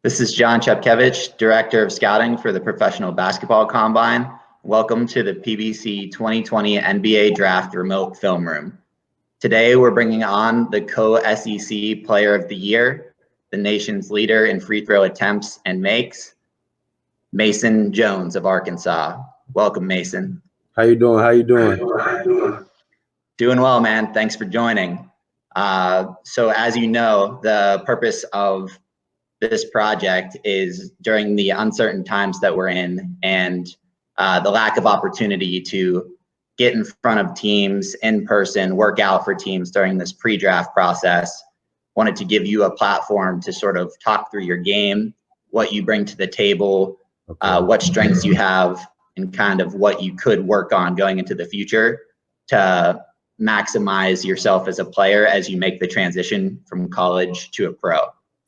This is Jon Chepkevich, Director of Scouting for the Professional Basketball Combine. Welcome to the PBC 2020 NBA Draft Remote Film Room. Today, we're bringing on the co-SEC Player of the Year, the nation's leader in free throw attempts and makes, Mason Jones of Arkansas. Welcome, Mason. How you doing? Doing well, man. Thanks for joining. So as you know, the purpose of this project is during the uncertain times that we're in and the lack of opportunity to get in front of teams in person, work out for teams during this pre-draft process. Wanted to give you a platform to sort of talk through your game, what you bring to the table, what strengths you have, and kind of what you could work on going into the future to maximize yourself as a player as you make the transition from college to a pro.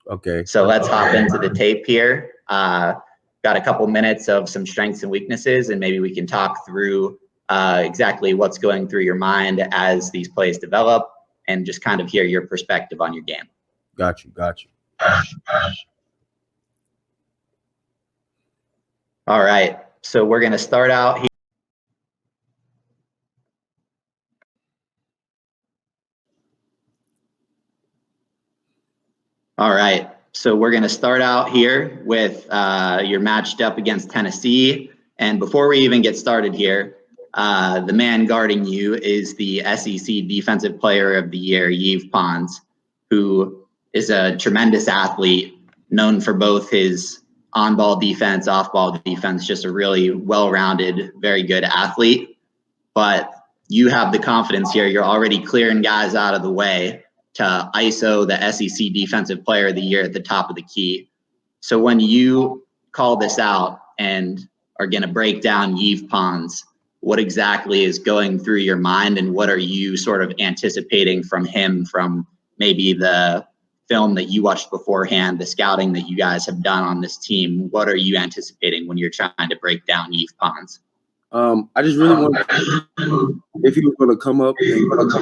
Okay. So let's hop into the tape here. Got a couple minutes of some strengths and weaknesses, and maybe we can talk through exactly what's going through your mind as these plays develop and just kind of hear your perspective on your game. Got you. All right. So we're going to start out here. All right, so we're going to start out here with you're matched up against Tennessee. And before we even get started here, the man guarding you is the SEC Defensive Player of the Year, Yves Pons, who is a tremendous athlete, known for both his on-ball defense, off-ball defense, just a really well-rounded, very good athlete. But you have the confidence here. You're already clearing guys out of the way to ISO the SEC Defensive Player of the Year at the top of the key. So when you call this out and are going to break down Yves Pons, what exactly is going through your mind, and what are you sort of anticipating from him, from maybe the film that you watched beforehand, the scouting that you guys have done on this team? What are you anticipating when you're trying to break down Yves Pons? I just really want to, if he was going to come up and he was going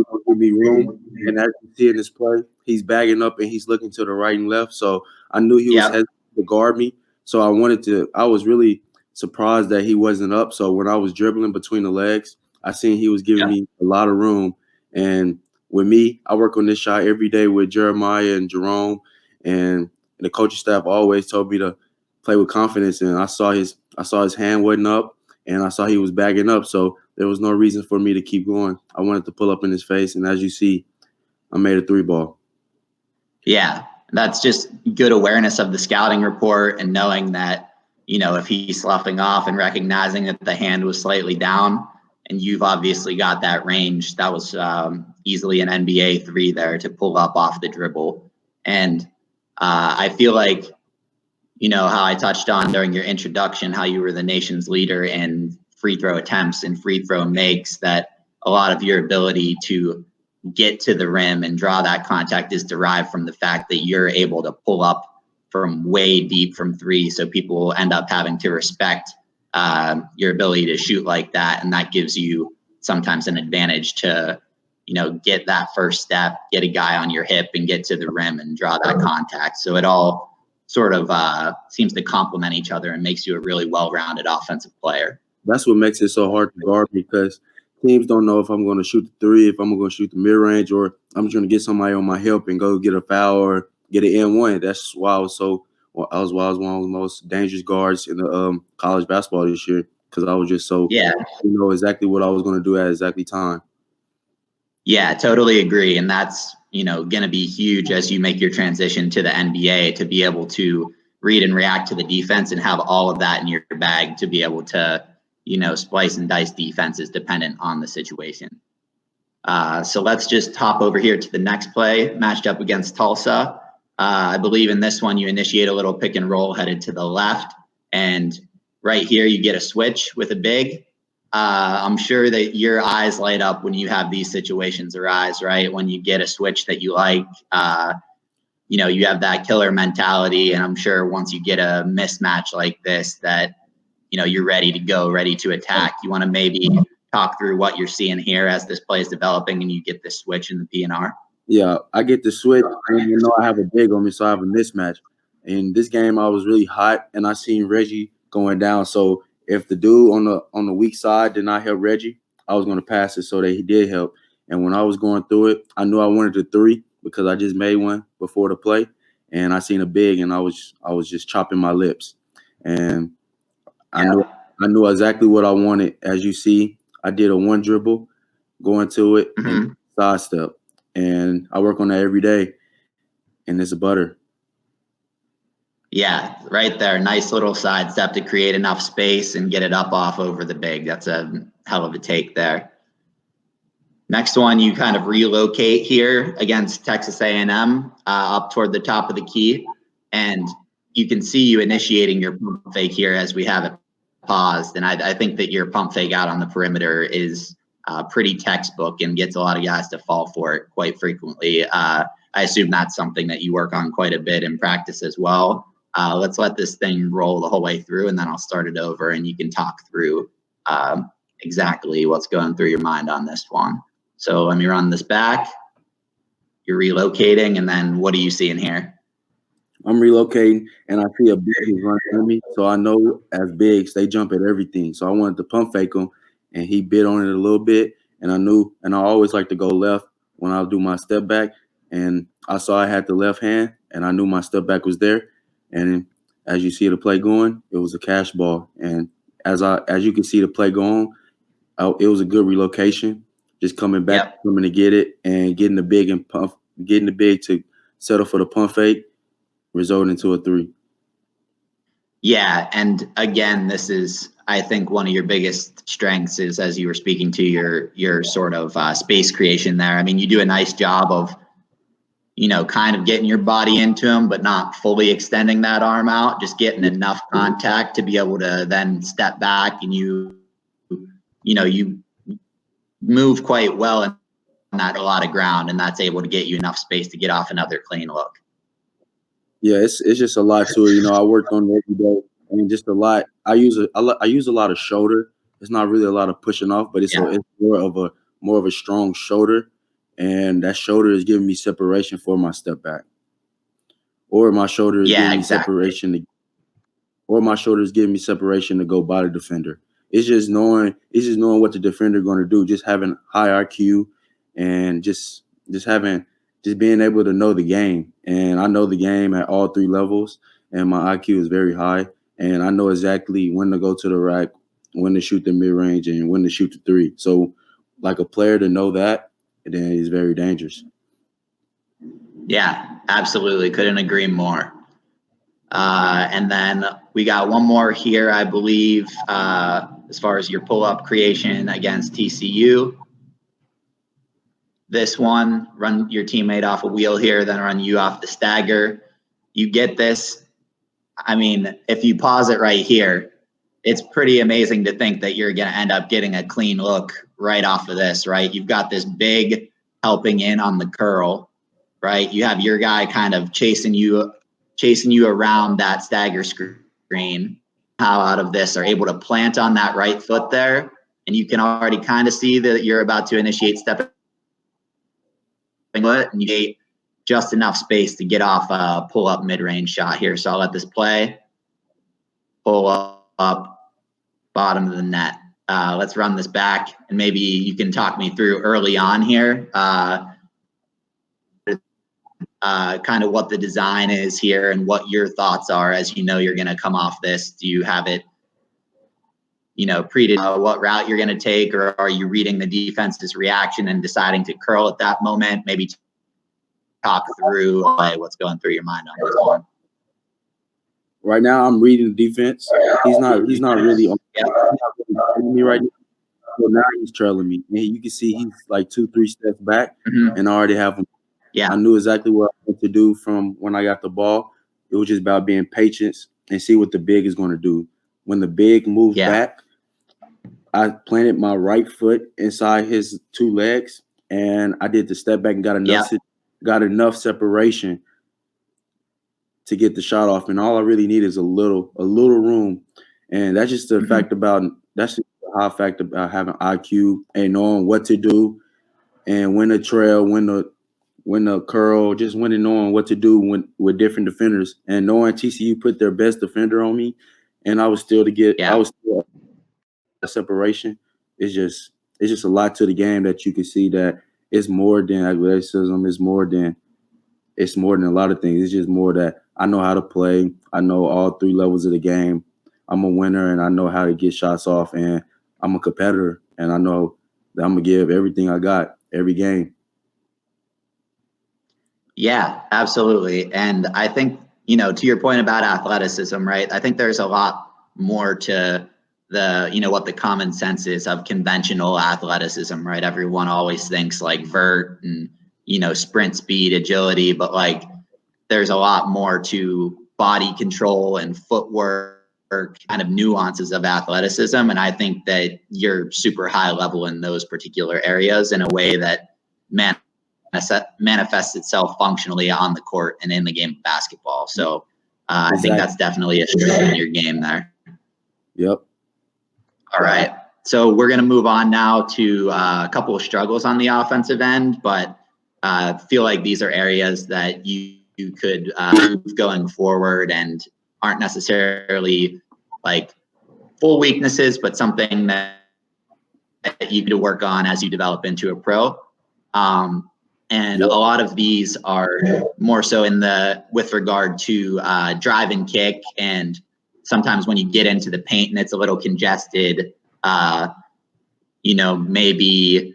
to give me room, and as you see in this play, he's bagging up and he's looking to the right and left. So I knew he was hesitant to guard me. So I was really surprised that he wasn't up. So when I was dribbling between the legs, I seen he was giving me a lot of room. And with me, I work on this shot every day with Jeremiah and Jerome, and the coaching staff always told me to play with confidence. And I saw his hand wasn't up, and I saw he was bagging up. So there was no reason for me to keep going. I wanted to pull up in his face, and as you see, I made a 3-ball. Yeah, that's just good awareness of the scouting report and knowing that, you know, if he's sloughing off and recognizing that the hand was slightly down, and you've obviously got that range, that was easily an NBA 3 there to pull up off the dribble. And I feel like, you know, how I touched on during your introduction, how you were the nation's leader in free throw attempts and free throw makes, that a lot of your ability to get to the rim and draw that contact is derived from the fact that you're able to pull up from way deep from 3. So people will end up having to respect your ability to shoot like that. And that gives you sometimes an advantage to, you know, get that first step, get a guy on your hip and get to the rim and draw that contact. So it all sort of seems to complement each other and makes you a really well-rounded offensive player. That's what makes it so hard to guard, because teams don't know if I'm going to shoot the 3, if I'm going to shoot the mid-range, or I'm just going to get somebody on my hip and go get a foul or get an N1. That's why I was one of the most dangerous guards in the college basketball this year, because I was just so you know exactly what I was going to do at exactly time. Yeah, totally agree. And that's, you know, going to be huge as you make your transition to the NBA, to be able to read and react to the defense and have all of that in your bag to be able to, you know, splice and dice defenses dependent on the situation. So let's just hop over here to the next play, matched up against Tulsa. I believe in this one, you initiate a little pick and roll headed to the left. And right here, you get a switch with a big. I'm sure that your eyes light up when you have these situations arise, right? When you get a switch that you like, you know, you have that killer mentality. And I'm sure once you get a mismatch like this, that, you know, you're ready to go, ready to attack. You want to maybe talk through what you're seeing here as this play is developing and you get this switch in the PNR? Yeah, I get the switch, and you know I have a big on me, so I have a mismatch. in this game I was really hot, and I seen Reggie going down. So if the dude on the weak side did not help Reggie, I was going to pass it so that he did help. And when I was going through it, I knew I wanted the 3 because I just made one before the play, and I seen a big, and I was just chopping my lips, and I knew exactly what I wanted. As you see, I did a 1 dribble, go into it, and side step, and I work on that every day, and it's a butter. Yeah, right there. Nice little side step to create enough space and get it up off over the big. That's a hell of a take there. Next one, you kind of relocate here against Texas A&M up toward the top of the key. And you can see you initiating your pump fake here as we have it paused. And I think that your pump fake out on the perimeter is pretty textbook and gets a lot of guys to fall for it quite frequently. I assume that's something that you work on quite a bit in practice as well. Let's let this thing roll the whole way through, and then I'll start it over and you can talk through exactly what's going through your mind on this one. So let me run this back. You're relocating, and then what are you seeing here? I'm relocating, and I see a big who's running at me. So I know as bigs, they jump at everything. So I wanted to pump fake him, and he bit on it a little bit. And I knew, and I always like to go left when I do my step back. And I saw I had the left hand, and I knew my step back was there. And as you see the play going, it was a cash ball. And as you can see the play going, it was a good relocation. Just coming back, coming to get it, and getting the big to settle for the pump fake, resulting into a 3. Yeah, and again, this is, I think, one of your biggest strengths is, as you were speaking to, your sort of space creation there. I mean, you do a nice job of, kind of getting your body into him, but not fully extending that arm out, just getting enough contact to be able to then step back, and you move quite well and not a lot of ground, and that's able to get you enough space to get off another clean look. Yeah, it's just a lot to it. I worked on it every day, and just a lot. I use a lot of shoulder. It's not really a lot of pushing off, but it's more of a strong shoulder, and that shoulder is giving me separation for my step back, or my shoulder is giving me separation to go by the defender. It's just knowing what the defender going to do. Just having high IQ, and just being able to know the game. And I know the game at all 3 levels, and my IQ is very high, and I know exactly when to go to the rack, when to shoot the mid range, and when to shoot the 3. So, like a player to know that, then is very dangerous. Yeah, absolutely. Couldn't agree more. And then we got one more here, I believe, as far as your pull-up creation against TCU. This one, run your teammate off a wheel here, then run you off the stagger. You get this. I mean, if you pause it right here, it's pretty amazing to think that you're going to end up getting a clean look right off of this, right? You've got this big helping in on the curl, right? You have your guy kind of chasing you around that stagger screen. How out of this are able to plant on that right foot there, and you can already kind of see that you're about to initiate stepping foot, and you get just enough space to get off a pull-up mid-range shot here. So I'll let this play. Pull up, bottom of the net. Let's run this back, and maybe you can talk me through early on here kind of what the design is here and what your thoughts are as you're going to come off this. Do you have it, what route you're going to take, or are you reading the defense's reaction and deciding to curl at that moment? Maybe talk through what's going through your mind on this one. Right now, I'm reading the defense. He's not really on me right now. So now he's trailing me, and you can see he's like 2-3 steps back, and I already have him. Yeah, I knew exactly what I had to do from when I got the ball. It was just about being patient and see what the big is going to do. When the big moved back, I planted my right foot inside his 2 legs, and I did the step back and got enough separation to get the shot off. And all I really need is a little room, and that's just the fact about high fact about having IQ and knowing what to do and when to trail, when to when the curl, just when and knowing what to do with different defenders, and knowing TCU put their best defender on me, and I was still a separation. It's just a lot to the game that you can see that it's more than athleticism. It's more than a lot of things. It's just more that I know how to play. I know all 3 levels of the game. I'm a winner, and I know how to get shots off, and I'm a competitor, and I know that I'm gonna give everything I got every game. Yeah, absolutely. And I think, to your point about athleticism, right? I think there's a lot more to what the common sense is of conventional athleticism, right? Everyone always thinks like vert and, sprint speed, agility, but like there's a lot more to body control and footwork, kind of nuances of athleticism. And I think that you're super high level in those particular areas in a way that manifests itself functionally on the court and in the game of basketball. So I think that's definitely a strength in your game there. Yep. All right. So we're going to move on now to a couple of struggles on the offensive end, but feel like these are areas that you could move going forward and aren't necessarily like full weaknesses, but something that you could work on as you develop into a pro. And a lot of these are more so with regard to drive and kick. And sometimes when you get into the paint and it's a little congested, maybe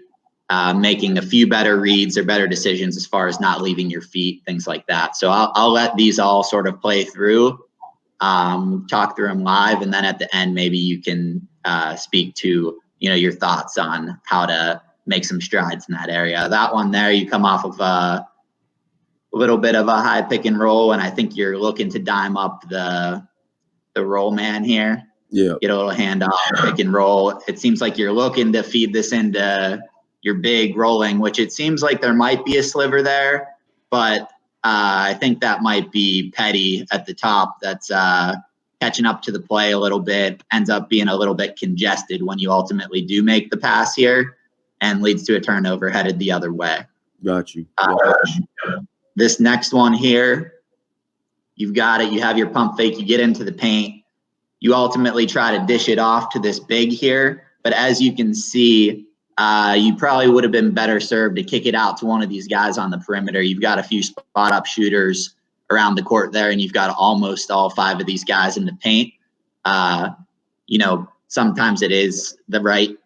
making a few better reads or better decisions as far as not leaving your feet, things like that. So I'll let these all sort of play through, talk through them live. And then at the end, maybe you can speak to, your thoughts on how to make some strides in that area. That one there, you come off of a little bit of a high pick and roll, and I think you're looking to dime up the roll man here. Yeah. Get a little handoff, pick and roll. It seems like you're looking to feed this into your big rolling, which it seems like there might be a sliver there, but I think that might be Petty at the top. That's catching up to the play a little bit, ends up being a little bit congested when you ultimately do make the pass here, and leads to a turnover headed the other way. Got you. This next one here, you've got it. You have your pump fake. You get into the paint. You ultimately try to dish it off to this big here. But as you can see, you probably would have been better served to kick it out to one of these guys on the perimeter. You've got a few spot-up shooters around the court there, and you've got almost all 5 of these guys in the paint. Sometimes it is the right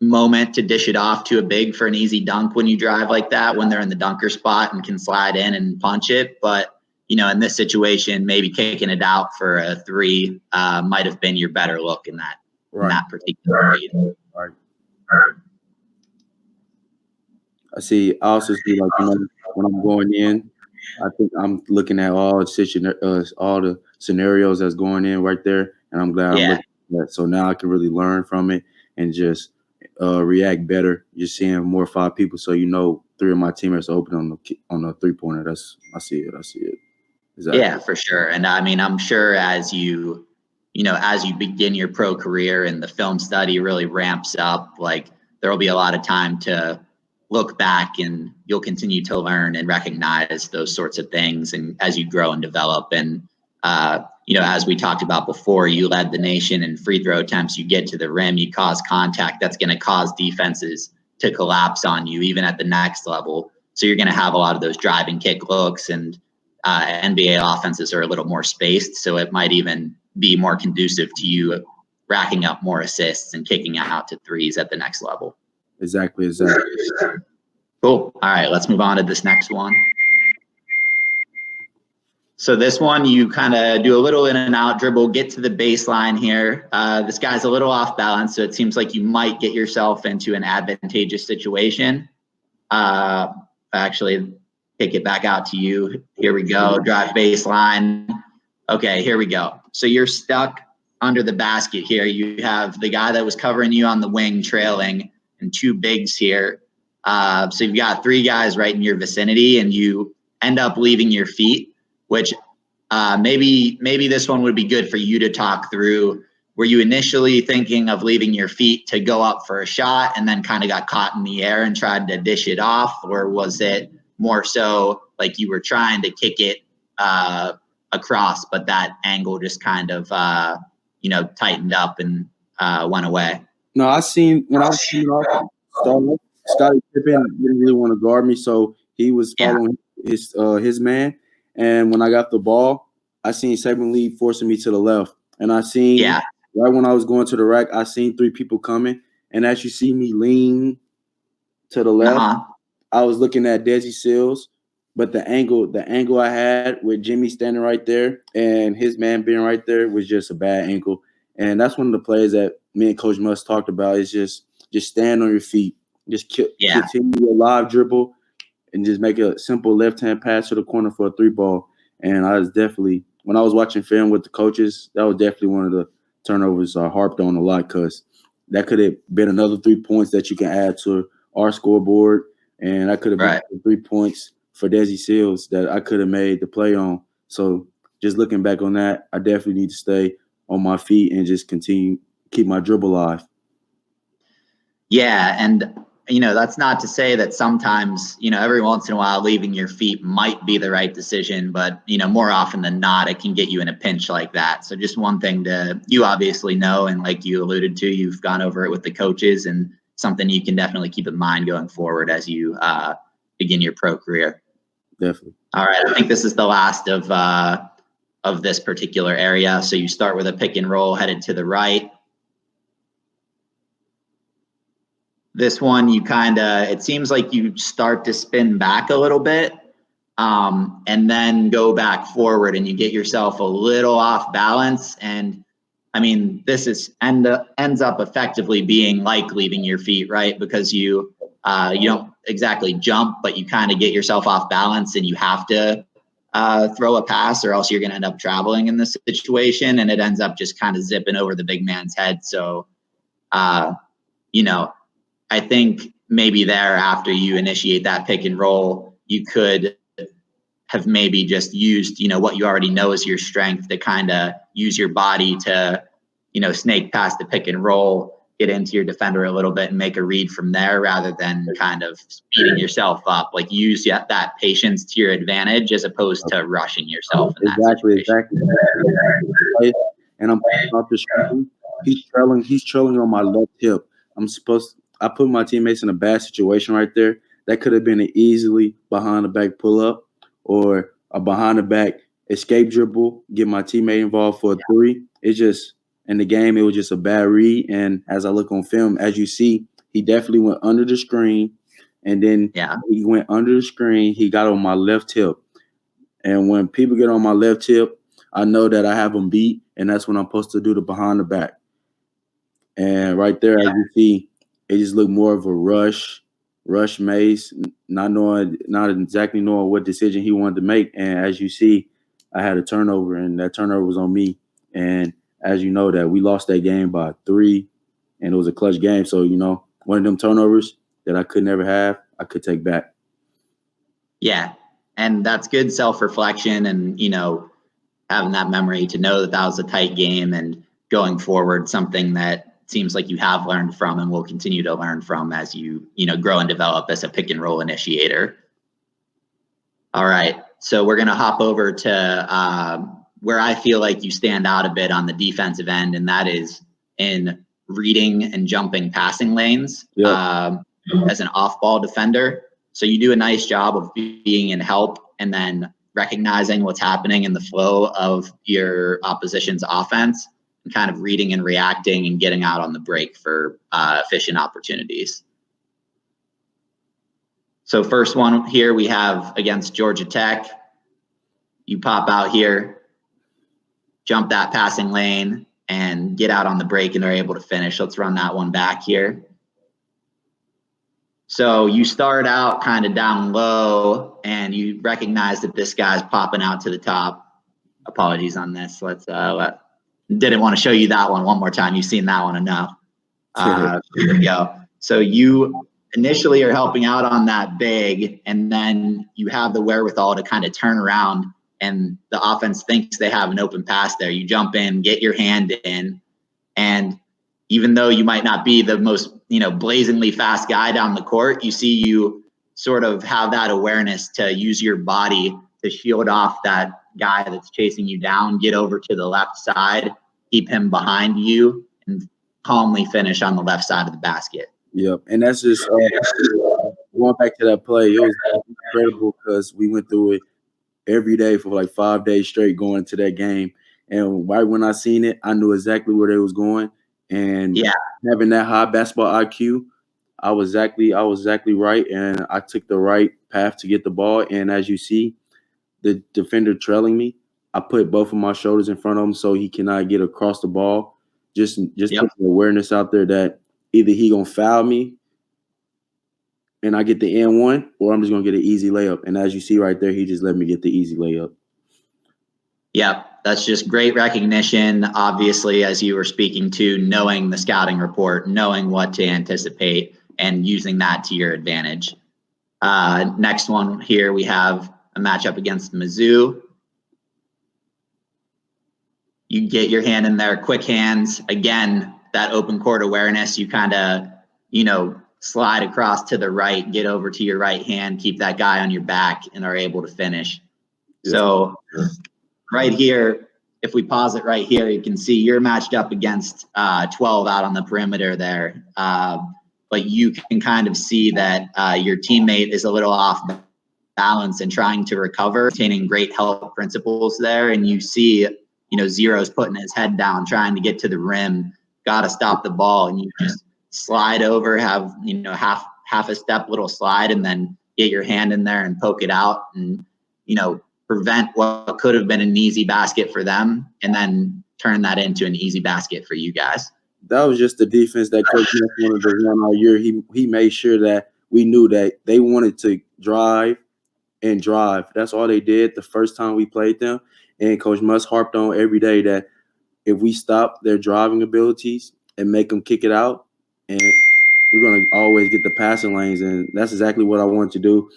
moment to dish it off to a big for an easy dunk when you drive like that, when they're in the dunker spot and can slide in and punch it. But, in this situation, maybe kicking it out for a 3 might have been your better look in that, in that particular read. Right. I also see, like, when I'm going in, I think I'm looking at all the scenarios that's going in right there, and I'm glad I'm looking at that. So now I can really learn from it and just react better. You're seeing 4 or 5 people, so 3 of my teammates are open on the 3-pointer. I see it. Exactly. Yeah, for sure. And I mean, I'm sure as you begin your pro career and the film study really ramps up, like there will be a lot of time to look back, and you'll continue to learn and recognize those sorts of things. And as you grow and develop, and as we talked about before, you led the nation in free throw attempts. You get to the rim, you cause contact. That's going to cause defenses to collapse on you, even at the next level. So you're going to have a lot of those drive and kick looks, and NBA offenses are a little more spaced. So it might even be more conducive to you racking up more assists and kicking out to threes at the next level. Exactly. Cool. All right, let's move on to this next one. So this one, you kind of do a little in and out dribble, get to the baseline here. This guy's a little off balance, so it seems like you might get yourself into an advantageous situation. Actually, kick it back out to you. Here we go. Drive baseline. Okay, here we go. So you're stuck under the basket here. You have the guy that was covering you on the wing trailing, and 2 bigs here. So you've got 3 guys right in your vicinity, and you end up leaving your feet, which maybe this one would be good for you to talk through. Were you initially thinking of leaving your feet to go up for a shot and then kind of got caught in the air and tried to dish it off? Or was it more so like you were trying to kick it across, but that angle just kind of, tightened up and went away? No, I seen when I was coming off, Scottie Pippen didn't really want to guard me, so he was following his man. And when I got the ball, I seen Saban Lee forcing me to the left, and I seen right when I was going to the rack, I seen 3 people coming, and as you see me lean to the left, I was looking at Desi Seals, but the angle I had with Jimmy standing right there and his man being right there was just a bad angle. And that's one of the plays that me and Coach Musk talked about is just stand on your feet, just continue a live dribble, and just make a simple left-hand pass to the corner for a 3 ball. And I was definitely, when I was watching film with the coaches, that was definitely one of the turnovers I harped on a lot, because that could have been another 3 points that you can add to our scoreboard, and I could have been 3 points for Desi Seals that I could have made the play on. So just looking back on that, I definitely need to stay on my feet and just continue keep my dribble alive. Yeah, and that's not to say that sometimes, every once in a while leaving your feet might be the right decision, but more often than not, it can get you in a pinch like that. So just one thing you obviously know, and like you alluded to, you've gone over it with the coaches, and something you can definitely keep in mind going forward as you begin your pro career. Definitely. All right, I think this is the last of this particular area. So you start with a pick and roll headed to the right. This one, it seems like you start to spin back a little bit and then go back forward, and you get yourself a little off balance. And I mean, this ends up effectively being like leaving your feet, right? Because you don't exactly jump, but you kind of get yourself off balance, and you have to throw a pass, or else you're going to end up traveling in this situation, and it ends up just kind of zipping over the big man's head. So, I think maybe there, after you initiate that pick and roll, you could have maybe just used, what you already know is your strength, to kind of use your body to, snake past the pick and roll, get into your defender a little bit and make a read from there, rather than kind of speeding yourself up. Like, use that patience to your advantage as opposed to rushing yourself in that situation. And I'm playing off the screen. He's trailing on my left hip. I put my teammates in a bad situation right there. That could have been an easily behind the back pull up or a behind the back escape dribble, get my teammate involved for a 3. It's just, in the game, it was just a bad read. And as I look on film, as you see, he definitely went under the screen. And then he went under the screen. He got on my left hip. And when people get on my left hip, I know that I have them beat. And that's when I'm supposed to do the behind the back. And right there, as you see, it just looked more of a rush Mace, not exactly knowing what decision he wanted to make. And as you see, I had a turnover, and that turnover was on me. And as you know, that we lost that game by 3, and it was a clutch game. So, one of them turnovers that I could never have, I could take back. Yeah, and that's good self-reflection, and, having that memory to know that was a tight game, and going forward, something that seems like you have learned from and will continue to learn from as you grow and develop as a pick and roll initiator. All right, so we're going to hop over to where I feel like you stand out a bit on the defensive end, and that is in reading and jumping passing lanes as an off-ball defender. So you do a nice job of being in help and then recognizing what's happening in the flow of your opposition's offense, and kind of reading and reacting and getting out on the break for efficient opportunities. So first one here we have against Georgia Tech. You pop out here, jump that passing lane, and get out on the break, and they're able to finish. Let's run that one back here. So you start out kind of down low, and you recognize that this guy's popping out to the top. Apologies on this. Didn't want to show you that one more time. You've seen that one enough. Here we go. So you initially are helping out on that big, and then you have the wherewithal to kind of turn around, and the offense thinks they have an open pass there. You jump in, get your hand in, and even though you might not be the most, blazingly fast guy down the court, you see you sort of have that awareness to use your body to shield off that guy that's chasing you down, get over to the left side, keep him behind you, and calmly finish on the left side of the basket. Yep. And that's just going back to that play. It was incredible because we went through it every day for like 5 days straight going to that game. And right when I seen it, I knew exactly where they was going. And having that high basketball IQ, I was exactly right. And I took the right path to get the ball. And as you see, the defender trailing me, I put both of my shoulders in front of him so he cannot get across the ball. Just put the awareness out there that either he gonna foul me and I get the N1, or I'm just gonna get an easy layup. And as you see right there, he just let me get the easy layup. Yep, that's just great recognition. Obviously, as you were speaking to, knowing the scouting report, knowing what to anticipate, and using that to your advantage. Next one here, we have a matchup against Mizzou. You get your hand in there, quick hands. Again, that open court awareness, you kind of, slide across to the right, get over to your right hand, keep that guy on your back, and are able to finish. Yes. So right here, if we pause it right here, you can see you're matched up against 12 out on the perimeter there. But you can kind of see that your teammate is a little off balance and trying to recover, maintaining great health principles there. And you see, Zero's putting his head down, trying to get to the rim, got to stop the ball. And you just slide over, have, half a step little slide, and then get your hand in there and poke it out and, prevent what could have been an easy basket for them, and then turn that into an easy basket for you guys. That was just the defense that Coach wanted to run all year. He made sure that we knew that they wanted to drive. That's all they did the first time we played them. And Coach Muss harped on every day that if we stop their driving abilities and make them kick it out, and we're going to always get the passing lanes. And that's exactly what I wanted to do,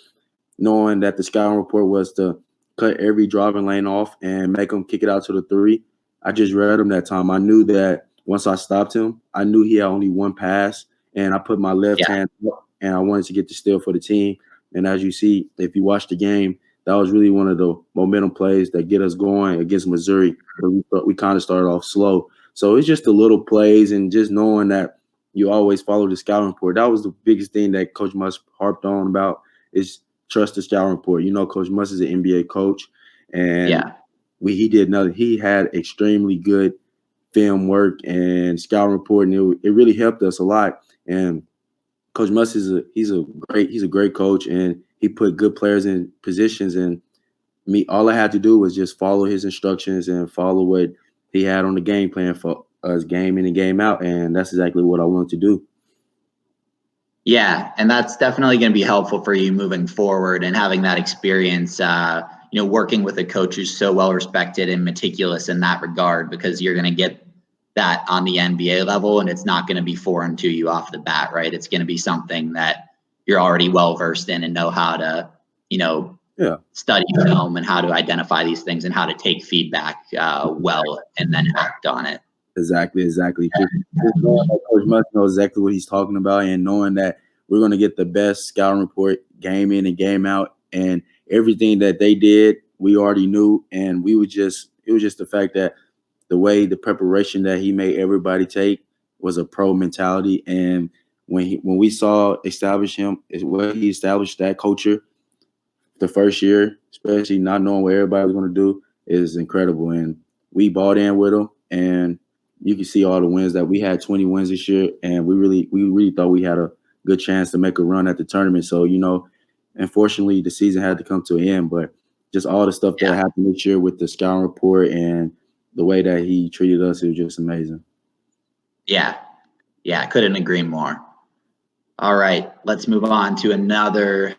knowing that the scouting report was to cut every driving lane off and make them kick it out to the three. I just read him that time. I knew that once I stopped him, I knew he had only one pass, and I put my left hand up, and I wanted to get the steal for the team. And as you see, if you watch the game, that was really one of the momentum plays that get us going against Missouri. We kind of started off slow. So it's just the little plays and just knowing that you always follow the scouting report. That was the biggest thing that Coach Muss harped on about is trust the scouting report. Coach Muss is an NBA coach, and he had extremely good film work and scouting report, and it really helped us a lot. And Coach Muss he's a great coach, and he put good players in positions. And all I had to do was just follow his instructions and follow what he had on the game plan for us, game in and game out, and that's exactly what I wanted to do. Yeah, and that's definitely going to be helpful for you moving forward and having that experience. Working with a coach who's so well respected and meticulous in that regard, because you're going to get that on the NBA level, and it's not going to be foreign to you off the bat, right? It's going to be something that you're already well versed in and know how to, study film and how to identify these things and how to take feedback well and then act on it. Exactly. Just knowing that Coach Muss knows exactly what he's talking about, and knowing that we're going to get the best scouting report game in and game out, and everything that they did, we already knew. And it was just the fact that the way the preparation that he made everybody take was a pro mentality. And when we saw establish him, when he established that culture the first year, especially not knowing what everybody was going to do, is incredible. And we bought in with him, and you can see all the wins that we had, 20 wins this year, and we really thought we had a good chance to make a run at the tournament. So, unfortunately, the season had to come to an end, but just all the stuff that happened this year with the scouting report and the way that he treated us, it was just amazing. Yeah, I couldn't agree more. All right, let's move on to another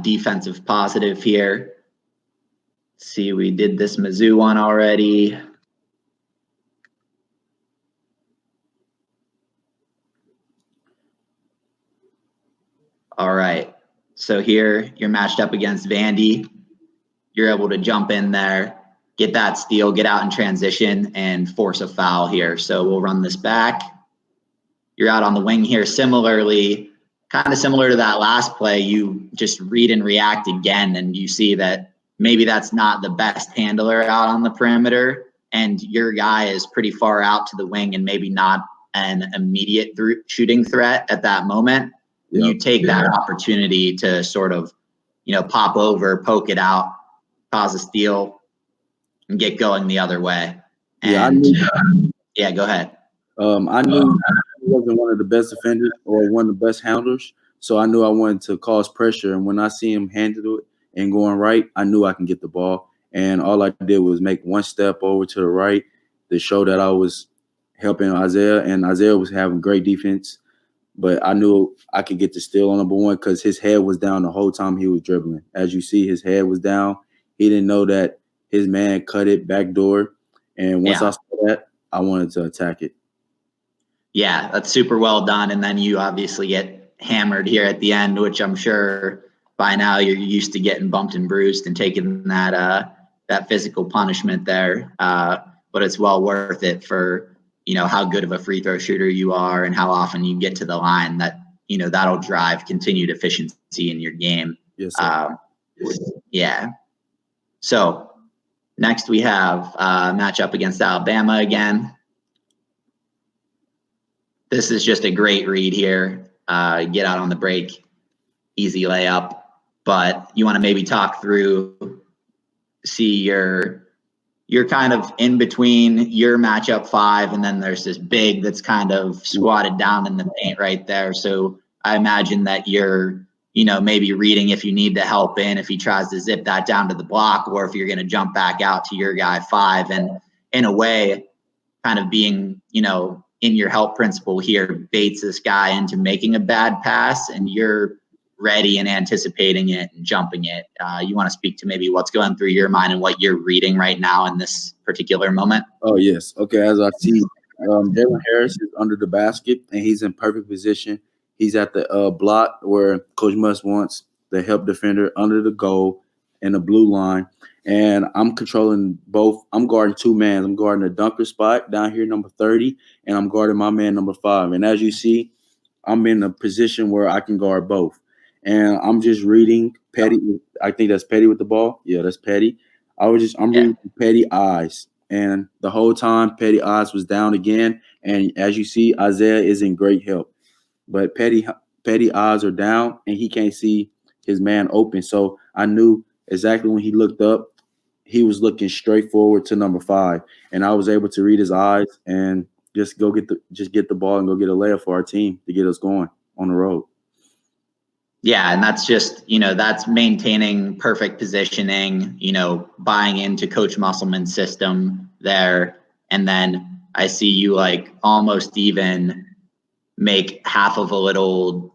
defensive positive here. Let's see, we did this Mizzou one already. All right, so here you're matched up against Vandy. You're able to jump in there, get that steal, get out in transition, and force a foul here. So we'll run this back. You're out on the wing here. Similarly, kind of similar to that last play, you just read and react again, and you see that maybe that's not the best handler out on the perimeter, and your guy is pretty far out to the wing and maybe not an immediate shooting threat at that moment. Yep. You take that opportunity to sort of, pop over, poke it out, cause a steal, and get going the other way. And go ahead. I knew he wasn't one of the best defenders or one of the best handlers, so I knew I wanted to cause pressure. And when I see him handle it and going right, I knew I can get the ball. And all I did was make one step over to the right to show that I was helping Isaiah, and Isaiah was having great defense. But I knew I could get the steal on number one because his head was down the whole time he was dribbling. As you see, his head was down. He didn't know that his man cut it backdoor. And once I saw that, I wanted to attack it. Yeah, that's super well done. And then you obviously get hammered here at the end, which I'm sure by now you're used to getting bumped and bruised and taking that physical punishment there. But it's well worth it for, how good of a free throw shooter you are and how often you get to the line. That, that'll drive continued efficiency in your game. Yes, sir. Yeah. So next we have a matchup against Alabama again. This is just a great read here. Get out on the break, easy layup. But you want to maybe talk through, see you're kind of in between your matchup 5, and then there's this big that's kind of squatted down in the paint right there. So I imagine that you're, maybe reading if you need to help if he tries to zip that down to the block, or if you're going to jump back out to your guy 5. And in a way, kind of being, in your help principle here, baits this guy into making a bad pass, and you're ready and anticipating it and jumping it. You want to speak to maybe what's going through your mind and what you're reading right now in this particular moment? Oh, yes. Okay, as I see, Jalen Harris is under the basket, and he's in perfect position. He's at the block where Coach Muss wants the help defender under the goal and the blue line. And I'm controlling both. I'm guarding 2 men. I'm guarding the dunker spot down here, number 30, and I'm guarding my man, number 5. And as you see, I'm in a position where I can guard both. And I'm just reading Petty. I think that's Petty with the ball. Yeah, that's Petty. I'm reading Petty eyes. And the whole time, Petty eyes was down again. And as you see, Isaiah is in great help. But Petty eyes are down, and he can't see his man open. So I knew exactly when he looked up, he was looking straight forward to number 5. And I was able to read his eyes and just get the ball and go get a layup for our team to get us going on the road. Yeah, and that's just, that's maintaining perfect positioning, buying into Coach Musselman's system there. And then I see you almost even make half of a little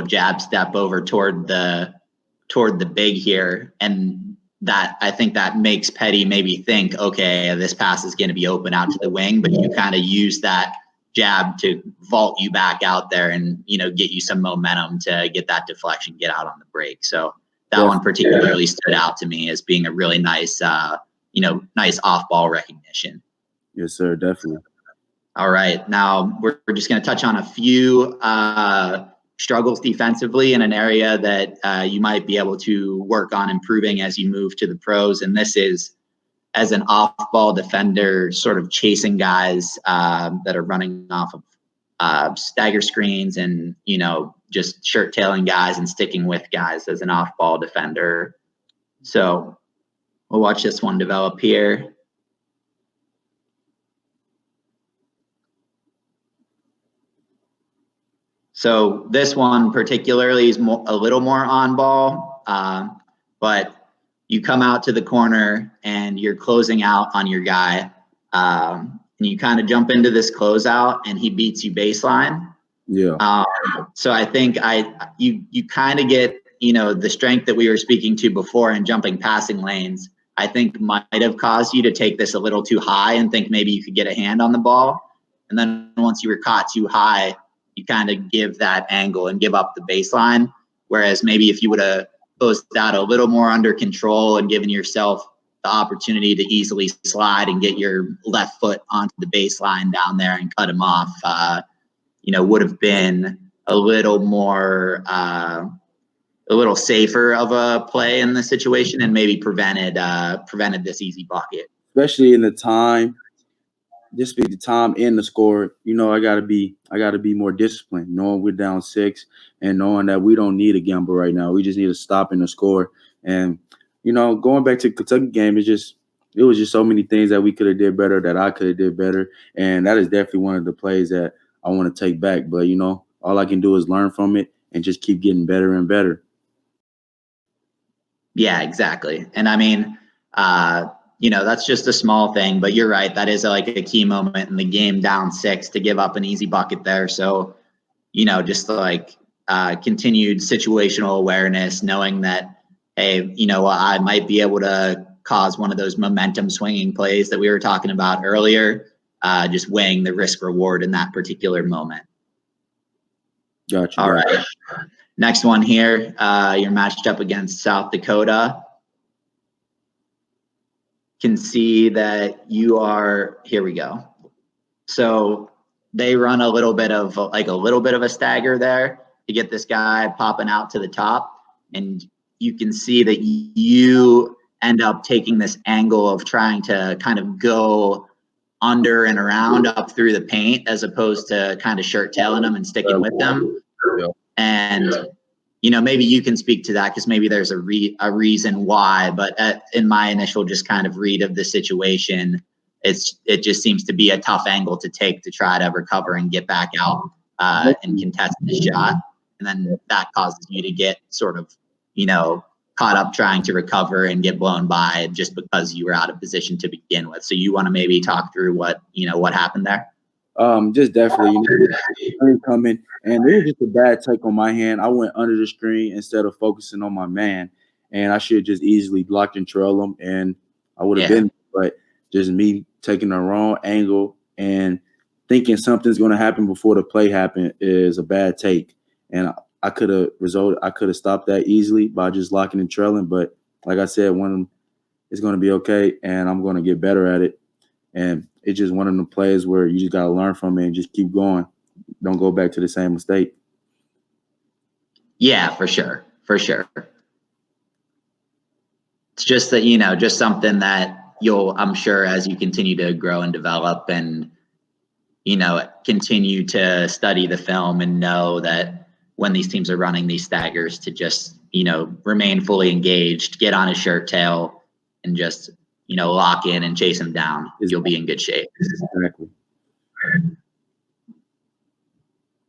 jab step over toward the big here. And that, I think that makes Petty maybe think, okay, this pass is going to be open out to the wing, but you kind of use that jab to vault you back out there and, get you some momentum to get that deflection, get out on the break. So that one particularly stood out to me as being a really nice, nice off-ball recognition. Yes, sir, definitely. All right. Now we're just going to touch on a few struggles defensively in an area that you might be able to work on improving as you move to the pros. And this is, as an off-ball defender, sort of chasing guys that are running off of stagger screens and, just shirt-tailing guys and sticking with guys as an off-ball defender. So we'll watch this one develop here. So this one particularly is a little more on ball, but you come out to the corner and you're closing out on your guy, and you kind of jump into this closeout and he beats you baseline. Yeah. So I think you kind of get, the strength that we were speaking to before in jumping passing lanes, I think might have caused you to take this a little too high and think maybe you could get a hand on the ball. And then once you were caught too high, you kind of give that angle and give up the baseline. Whereas maybe if you would have closed out a little more under control and given yourself the opportunity to easily slide and get your left foot onto the baseline down there and cut him off, would have been a little more, a little safer of a play in the situation and maybe prevented this easy bucket. Especially in the time, just be the time and the score. You know, I gotta be more disciplined, knowing we're down 6 and knowing that we don't need a gamble right now. We just need to stop in the score. And, you know, going back to the Kentucky game, it was just so many things that we could have did better, that I could have did better. And that is definitely one of the plays that I want to take back. But, you know, all I can do is learn from it and just keep getting better and better. Yeah, exactly. And I mean, you know, that's just a small thing, but you're right. That is like a key moment in the game, down 6, to give up an easy bucket there. So, you know, just like continued situational awareness, knowing that, hey, you know, I might be able to cause one of those momentum swinging plays that we were talking about earlier, just weighing the risk reward in that particular moment. Gotcha. All right. Next one here, you're matched up against South Dakota. Can see that you are, here we go. So they run a little bit of a stagger there to get this guy popping out to the top. And you can see that you end up taking this angle of trying to kind of go under and around up through the paint, as opposed to kind of shirt tailing them and sticking with them. And, you know, maybe you can speak to that, because maybe there's a reason why, but in my initial just kind of read of the situation, it just seems to be a tough angle to take to try to recover and get back out and contest the shot. And then that causes you to get sort of, you know, caught up trying to recover and get blown by just because you were out of position to begin with. So you want to maybe talk through what happened there? Just definitely, you know, coming, and it was just a bad take on my hand. I went under the screen instead of focusing on my man, and I should have just easily blocked and trail him, and I would have been. But just me taking the wrong angle and thinking something's going to happen before the play happened is a bad take, and I could have stopped that easily by just locking and trailing. But like I said, it's going to be okay, and I'm going to get better at it. And it's just one of the plays where you just got to learn from it and just keep going. Don't go back to the same mistake. Yeah, for sure. For sure. It's just that, you know, just something that I'm sure, as you continue to grow and develop and, you know, continue to study the film and know that when these teams are running these staggers, to just, you know, remain fully engaged, get on his shirt tail, and just, you know, lock in and chase him down. You'll be in good shape. Exactly.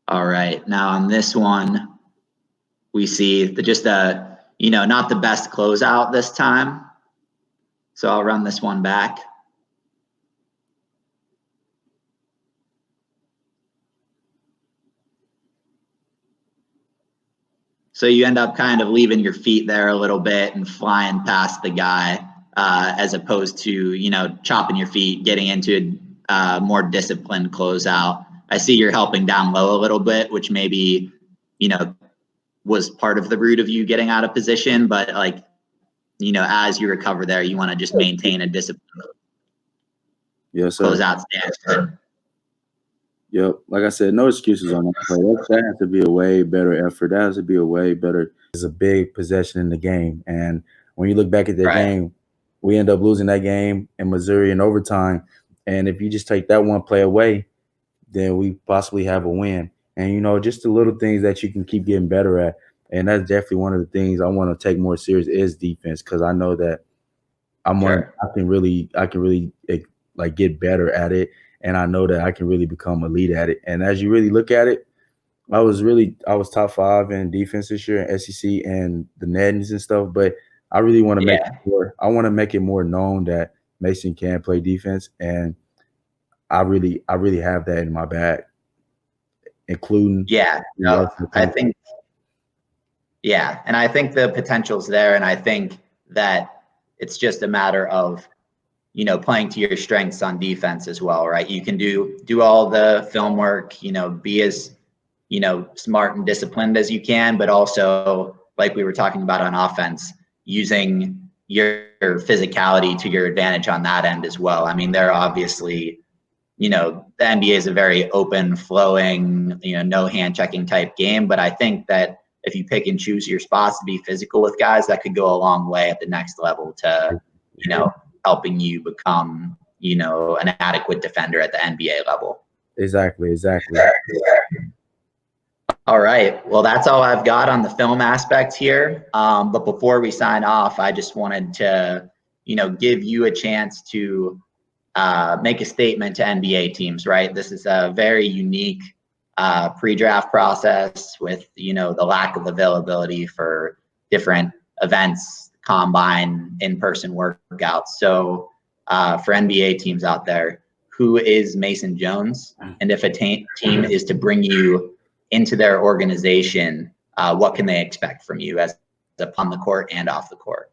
All right. Now on this one, we see you know, not the best closeout this time. So I'll run this one back. So you end up kind of leaving your feet there a little bit and flying past the guy, as opposed to, you know, chopping your feet, getting into a more disciplined closeout. I see you're helping down low a little bit, which maybe, you know, was part of the root of you getting out of position. But, like, you know, as you recover there, you want to just maintain a discipline. Yes, sir. Closeout stance. Yep. Like I said, no excuses on that play. That has to be a way better effort. That has to be a way better. It's a big possession in the game. And when you look back at that game, we end up losing that game in Missouri in overtime. And if you just take that one play away, then we possibly have a win. And, you know, just the little things that you can keep getting better at. And that's definitely one of the things I want to take more serious is defense, because I know that I can really like get better at it. And I know that I can really become elite at it. And as you really look at it, I was top 5 in defense this year in SEC and the nettings and stuff. But I really want to make it more known that Mason can play defense, and I really have that in my bag, including I think and I think the potential's there, and I think that it's just a matter of, you know, playing to your strengths on defense as well, right? You can do all the film work, you know, be as, you know, smart and disciplined as you can, but also, like we were talking about on offense, using your physicality to your advantage on that end as well. I mean, there are obviously you know, the NBA is a very open, flowing, you know, no hand checking type game. But I think that if you pick and choose your spots to be physical with guys, that could go a long way at the next level to, you know, helping you become, you know, an adequate defender at the NBA level. Exactly. All right. Well, that's all I've got on the film aspect here. But before we sign off, I just wanted to, you know, give you a chance to make a statement to NBA teams, right? This is a very unique pre-draft process with, you know, the lack of availability for different events, combine, in-person workouts. So for NBA teams out there, who is Mason Jones? And if a team is to bring you into their organization, what can they expect from you as on the court and off the court?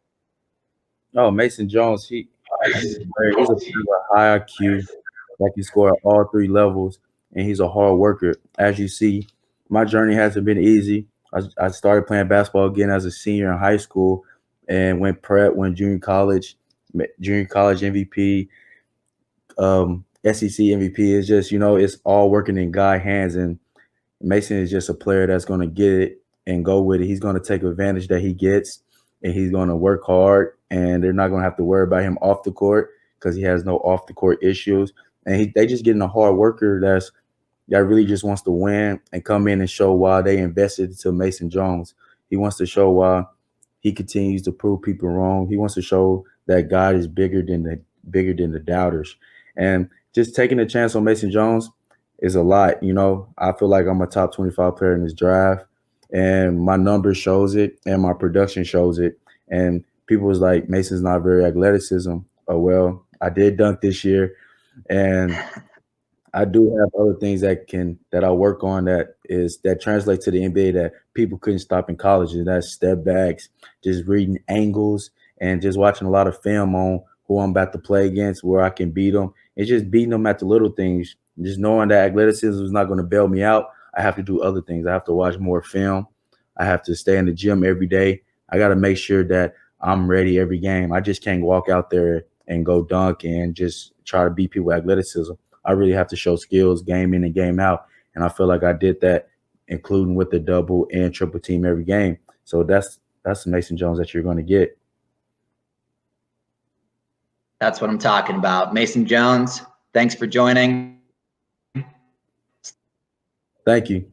Oh, Mason Jones, he's a high IQ that can score at all three levels, and he's a hard worker. As you see, my journey hasn't been easy. I started playing basketball again as a senior in high school, and went prep, went junior college MVP, SEC MVP. It's just, you know, it's all working in God's hands, and Mason is just a player that's going to get it and go with it. He's going to take advantage that he gets, and he's going to work hard, and they're not going to have to worry about him off the court because he has no off the court issues. And they just getting a hard worker that really just wants to win and come in and show why they invested into Mason Jones. He wants to show why he continues to prove people wrong. He wants to show that God is bigger than the doubters. And just taking a chance on Mason Jones is a lot. You know, I feel like I'm a top 25 player in this draft, and my numbers shows it, and my production shows it. And people was like, Mason's not very athleticism. Oh well, I did dunk this year, and I do have other things that I work on that translate to the NBA that people couldn't stop in college. And that's step backs, just reading angles, and just watching a lot of film on who I'm about to play against, where I can beat them. It's just beating them at the little things. Just knowing that athleticism is not going to bail me out. I have to do other things. I have to watch more film. I have to stay in the gym every day. I got to make sure that I'm ready every game. I just can't walk out there and go dunk and just try to beat people with athleticism. I really have to show skills game in and game out. And I feel like I did that, including with the double and triple team every game. So that's the Mason Jones that you're going to get. That's what I'm talking about. Mason Jones, thanks for joining. Thank you.